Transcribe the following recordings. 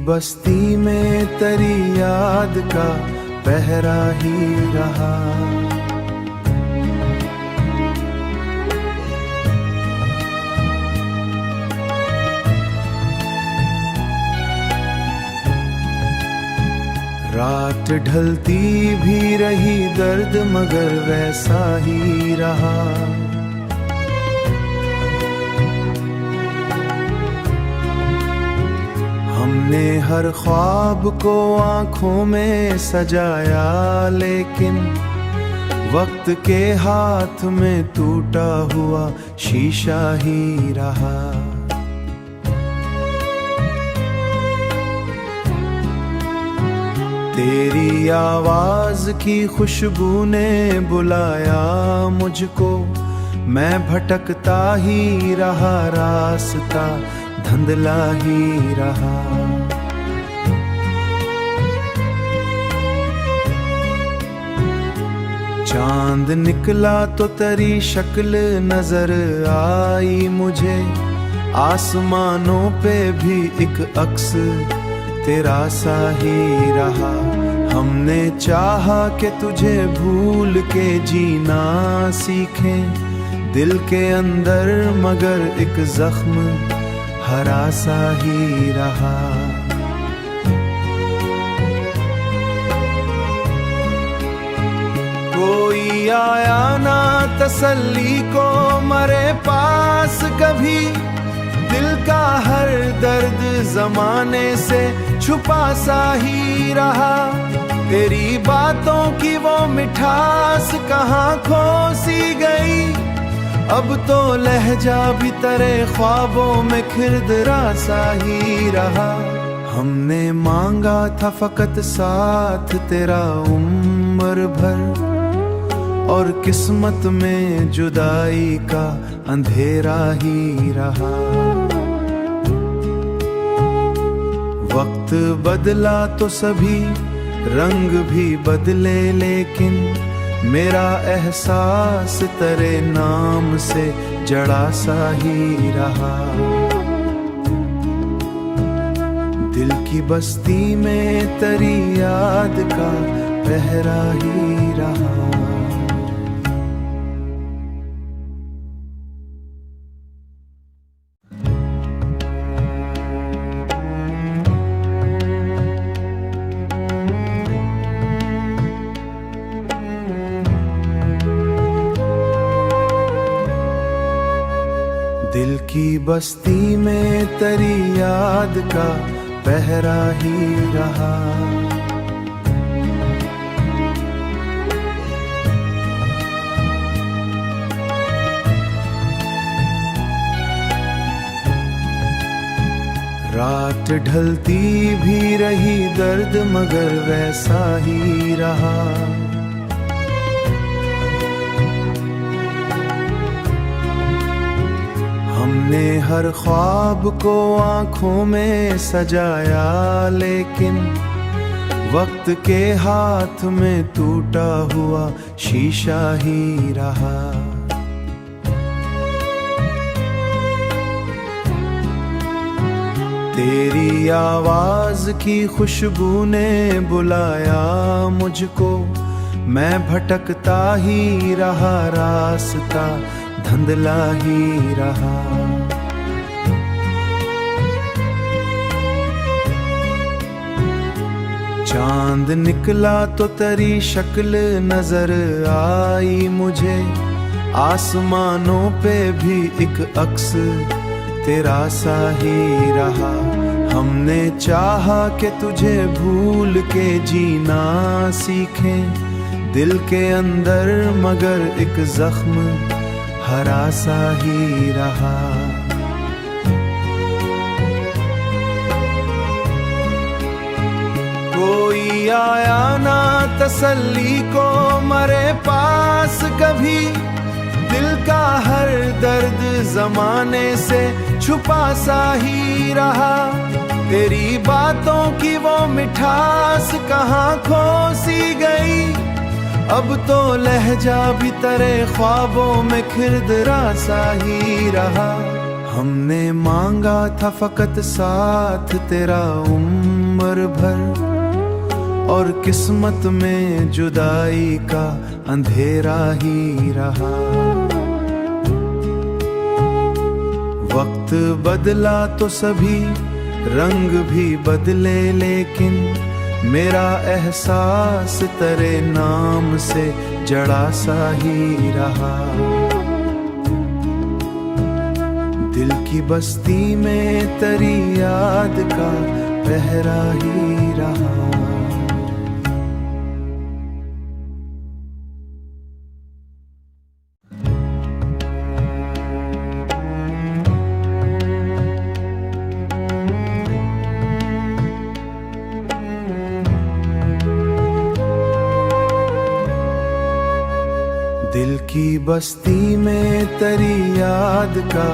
बस्ती में तेरी याद का पहरा ही रहा। रात ढलती भी रही दर्द मगर वैसा ही रहा। हमने हर ख्वाब को आँखों में सजाया, लेकिन वक्त के हाथ में टूटा हुआ शीशा ही रहा। तेरी आवाज की खुशबू ने बुलाया मुझको, मैं भटकता ही रहा, रास्ता धुंधला ही रहा। चांद निकला तो तेरी शक्ल नजर आई मुझे, आसमानों पे भी एक अक्स तेरा सा ही रहा। हमने चाहा कि तुझे भूल के जीना सीखें दिल के अंदर, मगर एक जख्म हरा सा ही रहा। कोई आया ना तसल्ली को मरे पास कभी, दिल का हर दर्द जमाने से छुपा सा ही रहा। तेरी बातों की वो मिठास कहाँ खो सी गई, अब तो लहजा भी तेरे ख्वाबों में खिरदरा सा ही रहा। हमने मांगा था फकत साथ तेरा उम्र भर, और किस्मत में जुदाई का अंधेरा ही रहा। वक्त बदला तो सभी रंग भी बदले, लेकिन मेरा एहसास तेरे नाम से जड़ा सा ही रहा। दिल की बस्ती में तेरी याद का पहरा ही रहा। दिल की बस्ती में तेरी याद का पहरा ही रहा। रात ढलती भी रही दर्द मगर वैसा ही रहा। हमने हर ख्वाब को आँखों में सजाया, लेकिन वक्त के हाथ में टूटा हुआ शीशा ही रहा। तेरी आवाज की खुशबू ने बुलाया मुझको, मैं भटकता ही रहा, रास्ता धुंधला ही रहा। चांद निकला तो तेरी शक्ल नजर आई मुझे, आसमानों पे भी एक अक्स तेरा सा ही रहा। हमने चाहा कि तुझे भूल के जीना सीखें दिल के अंदर, मगर एक जख्म हरा सा ही रहा। कोई आया ना तसल्ली को मरे पास कभी, दिल का हर दर्द जमाने से छुपा सा ही रहा। तेरी बातों की वो मिठास कहाँ खो सी गई, अब तो लहजा भी तेरे ख्वाबों में खिरदरा सा ही रहा। हमने मांगा था फकत साथ तेरा उम्र भर, और किस्मत में जुदाई का अंधेरा ही रहा। वक्त बदला तो सभी रंग भी बदले, लेकिन मेरा एहसास तेरे नाम से जड़ा सा ही रहा। दिल की बस्ती में तेरी याद का पहरा ही रहा। दिल की बस्ती में तेरी याद का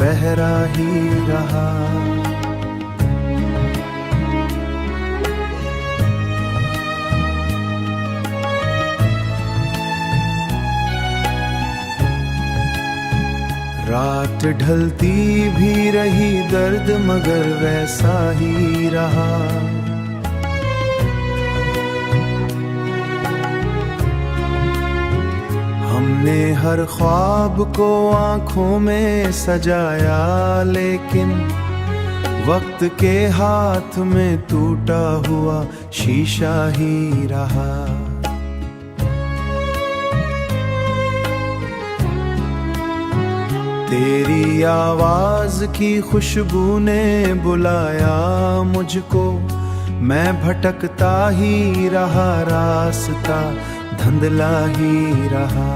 पहरा ही रहा। रात ढलती भी रही दर्द मगर वैसा ही रहा। हमने हर ख्वाब को आँखों में सजाया, लेकिन वक्त के हाथ में टूटा हुआ शीशा ही रहा। तेरी आवाज की खुशबू ने बुलाया मुझको, मैं भटकता ही रहा, रास्ता धुंधला ही रहा।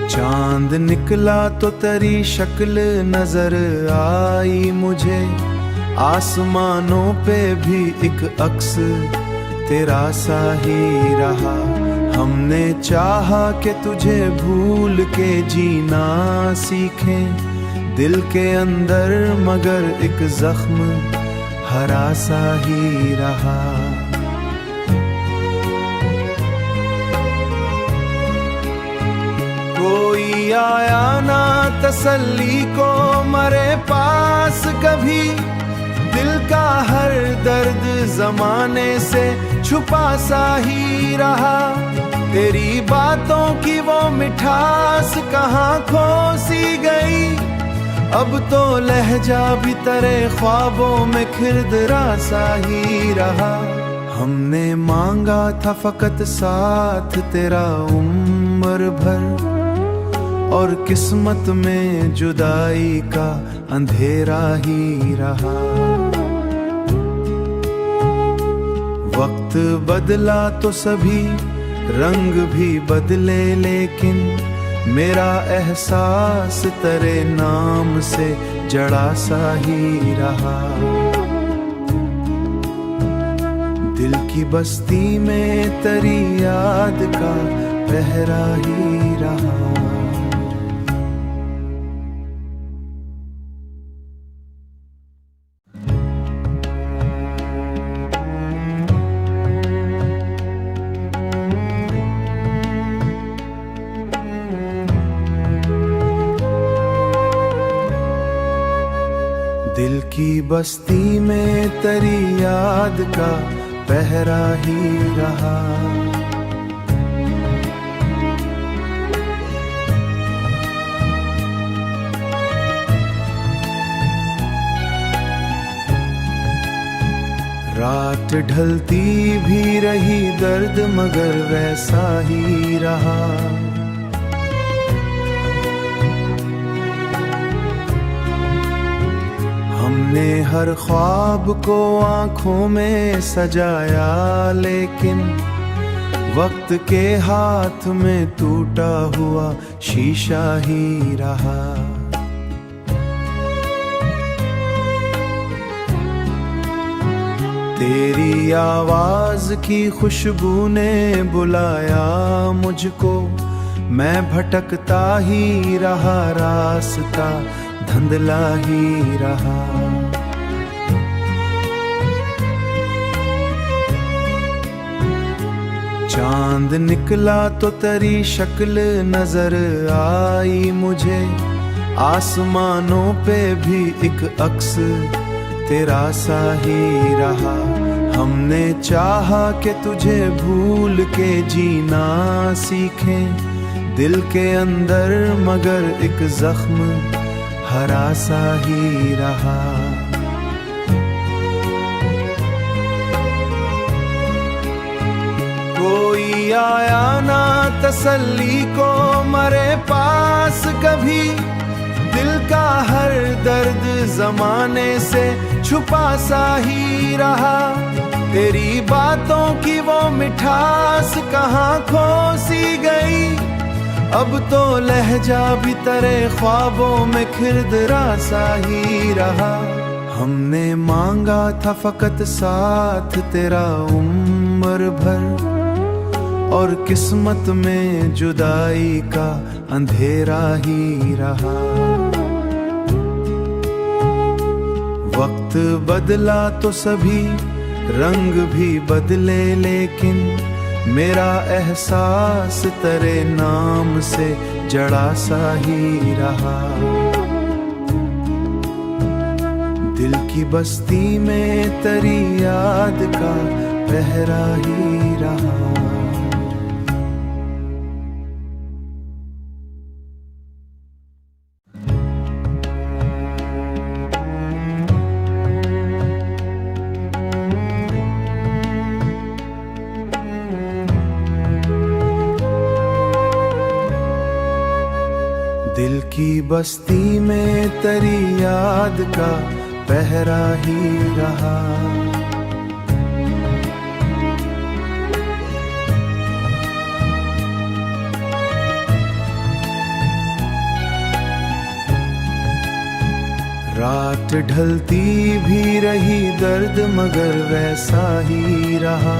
चांद निकला तो तेरी शक्ल नजर आई मुझे, आसमानों पे भी एक अक्स तेरा सा ही रहा। हमने चाहा कि तुझे भूल के जीना सीखें दिल के अंदर, मगर एक जख्म हरा सा ही रहा। कोई आया ना तसल्ली को मरे पास कभी, दिल का हर दर्द जमाने से छुपा सा ही रहा। तेरी बातों की वो मिठास कहाँ खो सी गई, अब तो लहजा भी तेरे ख्वाबों में खिरदरा सा ही रहा। हमने मांगा था फकत साथ तेरा उम्र भर, और किस्मत में जुदाई का अंधेरा ही रहा। वक्त बदला तो सभी रंग भी बदले, लेकिन मेरा एहसास तेरे नाम से जड़ा सा ही रहा। दिल की बस्ती में तेरी याद का पहरा ही रहा। दिल की बस्ती में तेरी याद का पहरा ही रहा। रात ढलती भी रही दर्द मगर वैसा ही रहा। हमने हर ख्वाब को आँखों में सजाया, लेकिन वक्त के हाथ में टूटा हुआ शीशा ही रहा। तेरी आवाज की खुशबू ने बुलाया मुझको, मैं भटकता ही रहा, रास्ता धुंधला ही रहा। चांद निकला तो तेरी शक्ल नजर आई मुझे, आसमानों पे भी एक अक्स तेरा सा ही रहा। हमने चाहा कि तुझे भूल के जीना सीखें दिल के अंदर, मगर एक जख्म हरा सा ही रहा। कोई आया ना तसल्ली को मरे पास कभी, दिल का हर दर्द जमाने से छुपा सा ही रहा। तेरी बातों की वो मिठास कहाँ खो सी गई, अब तो लहजा भी तेरे ख्वाबों में खिरदरा सा ही रहा। हमने मांगा था फकत साथ तेरा उम्र भर, और किस्मत में जुदाई का अंधेरा ही रहा। वक्त बदला तो सभी रंग भी बदले, लेकिन मेरा एहसास तेरे नाम से जड़ा सा ही रहा। दिल की बस्ती में तेरी याद का पहरा ही रहा। दिल की बस्ती में तेरी याद का पहरा ही रहा। रात ढलती भी रही दर्द मगर वैसा ही रहा।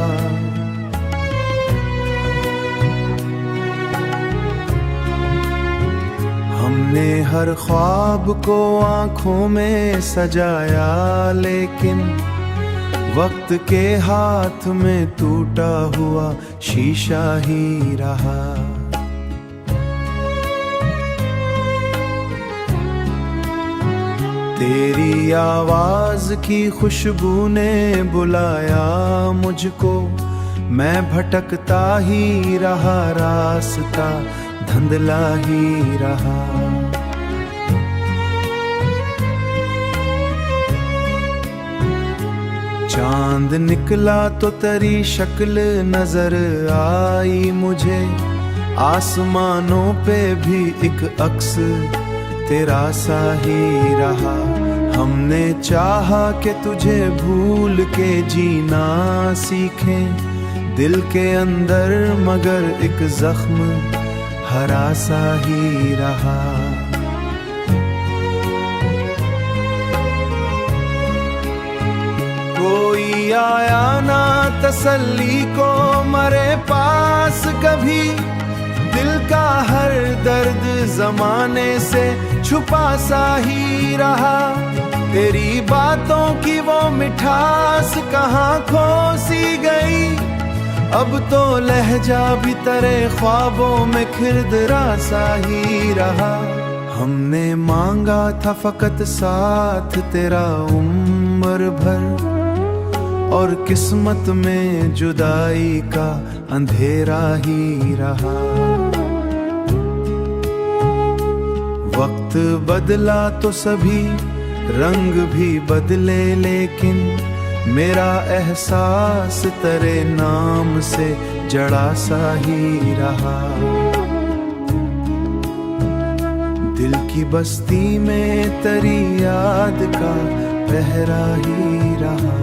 हमने हर ख्वाब को आँखों में सजाया, लेकिन वक्त के हाथ में टूटा हुआ शीशा ही रहा। तेरी आवाज की खुशबू ने बुलाया मुझको, मैं भटकता ही रहा, रास्ता धुंधला ही रहा। चांद निकला तो तेरी शक्ल नजर आई मुझे, आसमानों पे भी एक अक्स तेरा सा ही रहा। हमने चाहा कि तुझे भूल के जीना सीखें दिल के अंदर, मगर एक जख्म हरा सा ही रहा। कोई आया ना तसल्ली को मरे पास कभी, दिल का हर दर्द जमाने से छुपा सा ही रहा। तेरी बातों की वो मिठास कहाँ खो सी गई, अब तो लहजा भी तेरे ख्वाबों में खिरदरा सा ही रहा। हमने मांगा था फकत साथ तेरा उम्र भर, और किस्मत में जुदाई का अंधेरा ही रहा। वक्त बदला तो सभी रंग भी बदले, लेकिन मेरा एहसास तेरे नाम से जड़ा सा ही रहा। दिल की बस्ती में तेरी याद का पहरा ही रहा।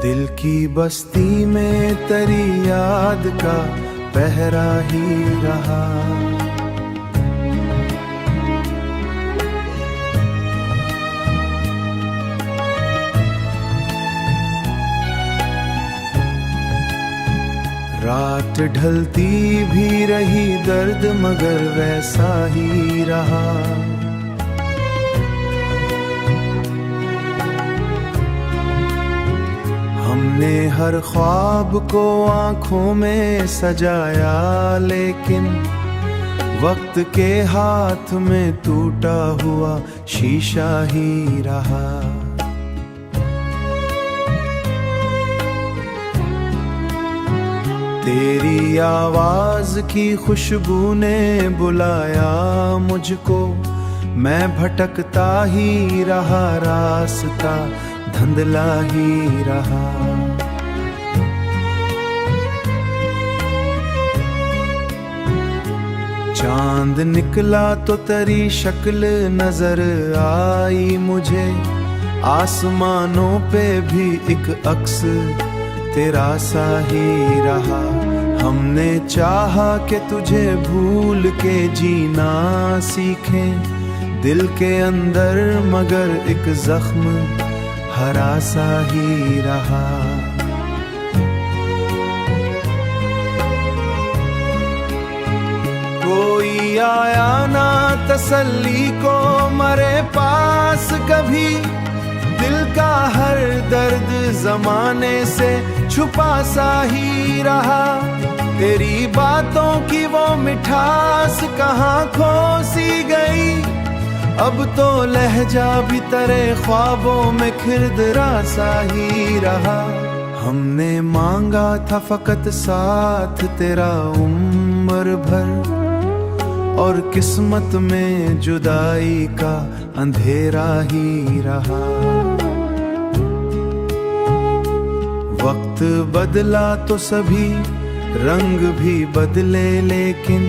दिल की बस्ती में तेरी याद का पहरा ही रहा। रात ढलती भी रही, दर्द मगर वैसा ही रहा। हमने हर ख्वाब को आंखों में सजाया, लेकिन वक्त के हाथ में टूटा हुआ शीशा ही रहा। तेरी आवाज की खुशबू ने बुलाया मुझको, मैं भटकता ही रहा, रास्ता धुंधला ही रहा। चांद निकला तो तेरी शक्ल नजर आई मुझे, आसमानों पे भी एक अक्स तेरा सा ही रहा। हमने चाहा कि तुझे भूल के जीना सीखें दिल के अंदर, मगर एक जख्म हरा सा ही रहा। कोई आया ना तसल्ली को मरे पास कभी, दिल का हर दर्द जमाने से छुपा सा ही रहा। तेरी बातों की वो मिठास कहाँ खो सी गई, अब तो लहजा भी तेरे ख्वाबों में खिरदरा सा ही रहा। हमने मांगा था फकत साथ तेरा उम्र भर, और किस्मत में जुदाई का अंधेरा ही रहा। वक्त बदला तो सभी रंग भी बदले, लेकिन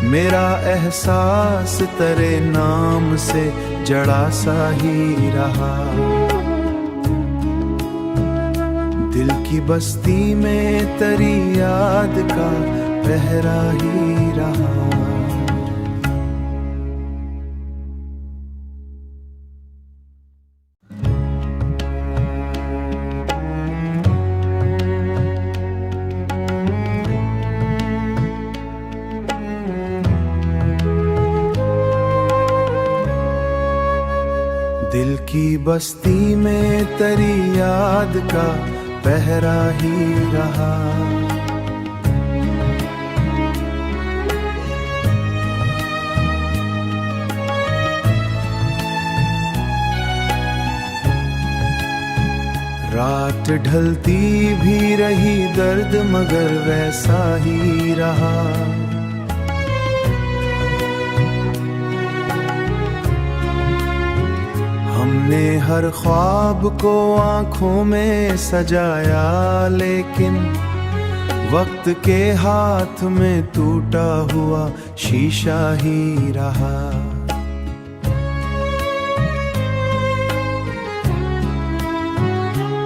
मेरा एहसास तेरे नाम से जड़ा सा ही रहा। दिल की बस्ती में तेरी याद का पहरा ही रहा। दिल की बस्ती में तेरी याद का पहरा ही रहा। रात ढलती भी रही, दर्द मगर वैसा ही रहा। हमने हर ख्वाब को आंखों में सजाया, लेकिन वक्त के हाथ में टूटा हुआ शीशा ही रहा।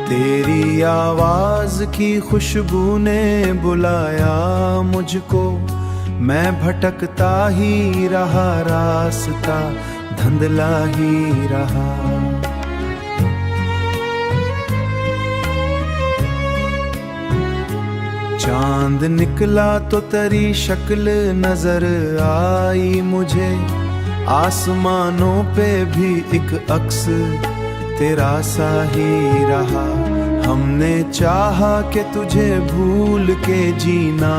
तेरी आवाज की खुशबू ने बुलाया मुझको, मैं भटकता ही रहा, रास्ता धुंधला ही रहा। चांद निकला तो तेरी शक्ल नजर आई मुझे, आसमानों पे भी एक अक्स तेरा सा ही रहा। हमने चाहा कि तुझे भूल के जीना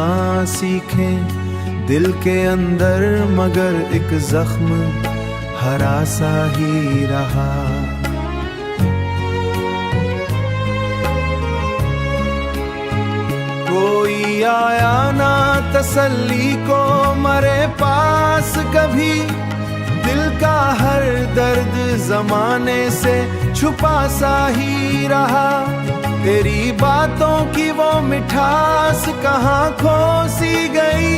सीखें दिल के अंदर, मगर एक जख्म हरा सा ही रहा। कोई आया ना तसल्ली को मरे पास कभी, दिल का हर दर्द जमाने से छुपा सा ही रहा। तेरी बातों की वो मिठास कहाँ खो सी गई,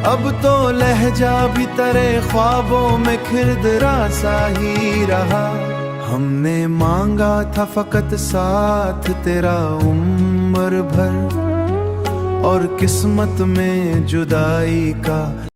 अब तो लहजा भी तेरे ख्वाबों में खिरदरा सा ही रहा। हमने मांगा था फकत साथ तेरा उम्र भर, और किस्मत में जुदाई का